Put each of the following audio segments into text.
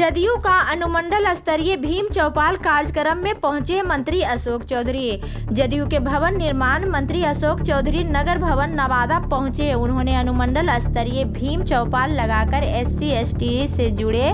जदयू का अनुमंडल स्तरीय भीम चौपाल कार्यक्रम में पहुंचे मंत्री अशोक चौधरी। जदयू के भवन निर्माण मंत्री अशोक चौधरी नगर भवन नवादा पहुंचे। उन्होंने अनुमंडल स्तरीय भीम चौपाल लगाकर SC/ST से जुड़े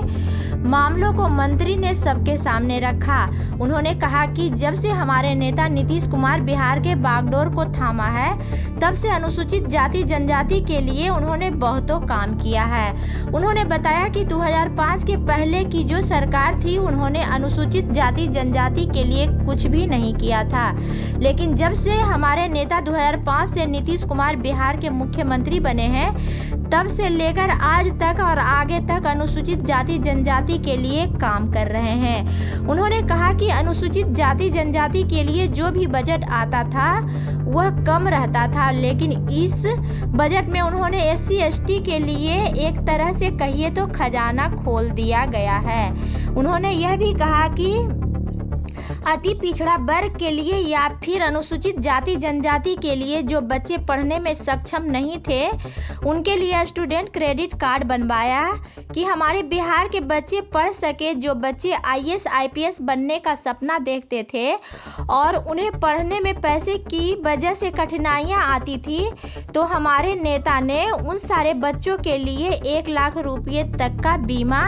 मामलों को मंत्री ने सबके सामने रखा। उन्होंने कहा कि जब से हमारे नेता नीतीश कुमार बिहार के बागडोर को थामा है, तब से अनुसूचित जाति जनजाति के लिए उन्होंने बहुतों काम किया है। उन्होंने बताया कि 2005 के पहले की जो सरकार थी, उन्होंने अनुसूचित जाति जनजाति के लिए कुछ भी नहीं किया था, लेकिन जब से हमारे नेता 2005 से नीतीश कुमार बिहार के मुख्यमंत्री बने हैं, तब से लेकर आज तक और आगे तक अनुसूचित जाति जनजाति के लिए काम कर रहे हैं। उन्होंने कहा कि अनुसूचित जाति जनजाति के लिए जो भी बजट आता था वह कम रहता था, लेकिन इस बजट में उन्होंने SC/ST के लिए एक तरह से कहिए तो खजाना खोल दिया गया है। उन्होंने यह भी कहा कि अति पिछड़ा वर्ग के लिए या फिर अनुसूचित जाति जनजाति के लिए जो बच्चे पढ़ने में सक्षम नहीं थे, उनके लिए स्टूडेंट क्रेडिट कार्ड बनवाया कि हमारे बिहार के बच्चे पढ़ सके। जो बच्चे IAS IPS बनने का सपना देखते थे और उन्हें पढ़ने में पैसे की वजह से कठिनाइयां आती थी, तो हमारे नेता ने उन सारे बच्चों के लिए 1 लाख रुपये तक का बीमा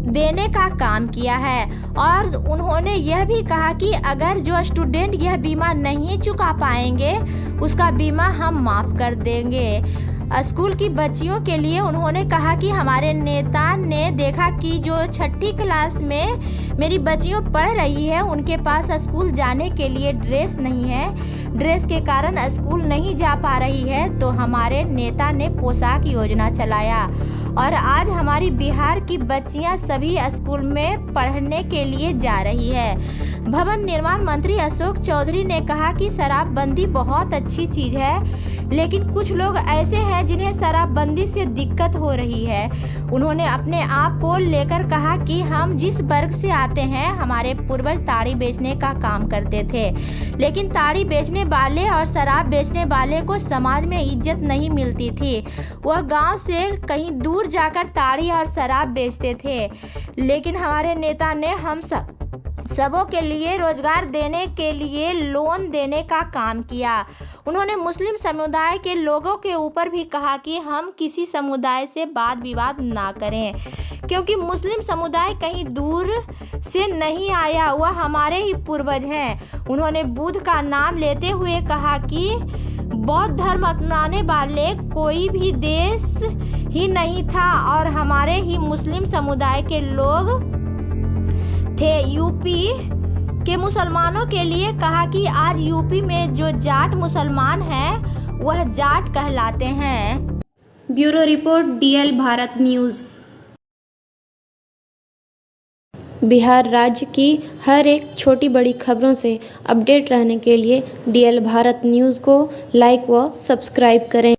देने का काम किया है। और उन्होंने यह भी कहा कि अगर जो स्टूडेंट यह बीमा नहीं चुका पाएंगे, उसका बीमा हम माफ़ कर देंगे। स्कूल की बच्चियों के लिए उन्होंने कहा कि हमारे नेता ने देखा कि जो 6ठी क्लास में मेरी बच्चियों पढ़ रही है, उनके पास स्कूल जाने के लिए ड्रेस नहीं है, ड्रेस के कारण स्कूल नहीं जा पा रही है, तो हमारे नेता ने पोशाक योजना चलाया और आज हमारी बिहार की बच्चियां सभी स्कूल में पढ़ने के लिए जा रही है। भवन निर्माण मंत्री अशोक चौधरी ने कहा कि शराबबंदी बहुत अच्छी चीज़ है, लेकिन कुछ लोग ऐसे हैं जिन्हें शराबबंदी से दिक्कत हो रही है। उन्होंने अपने आप को लेकर कहा कि हम जिस वर्ग से आते हैं, हमारे पूर्वज ताड़ी बेचने का काम करते थे, लेकिन ताड़ी बेचने वाले और शराब बेचने वाले को समाज में इज्जत नहीं मिलती थी। वह गांव से कहीं दूर जाकर ताड़ी और शराब बेचते थे, लेकिन हमारे नेता ने हम सबों के लिए रोजगार देने के लिए लोन देने का काम किया। उन्होंने मुस्लिम समुदाय के लोगों के ऊपर भी कहा कि हम किसी समुदाय से वाद विवाद ना करें, क्योंकि मुस्लिम समुदाय कहीं दूर से नहीं आया, वह हमारे ही पूर्वज हैं। उन्होंने बुद्ध का नाम लेते हुए कहा कि बौद्ध धर्म अपनाने वाले कोई भी देश ही नहीं था और हमारे ही मुस्लिम समुदाय के लोग थे। यूपी के मुसलमानों के लिए कहा कि आज यूपी में जो जाट मुसलमान हैं, वह जाट कहलाते हैं। Bureau report DL Bharat news. Bihar राज्य की हर एक छोटी बड़ी खबरों से अपडेट रहने के लिए DL भारत न्यूज़ को लाइक व सब्सक्राइब करें।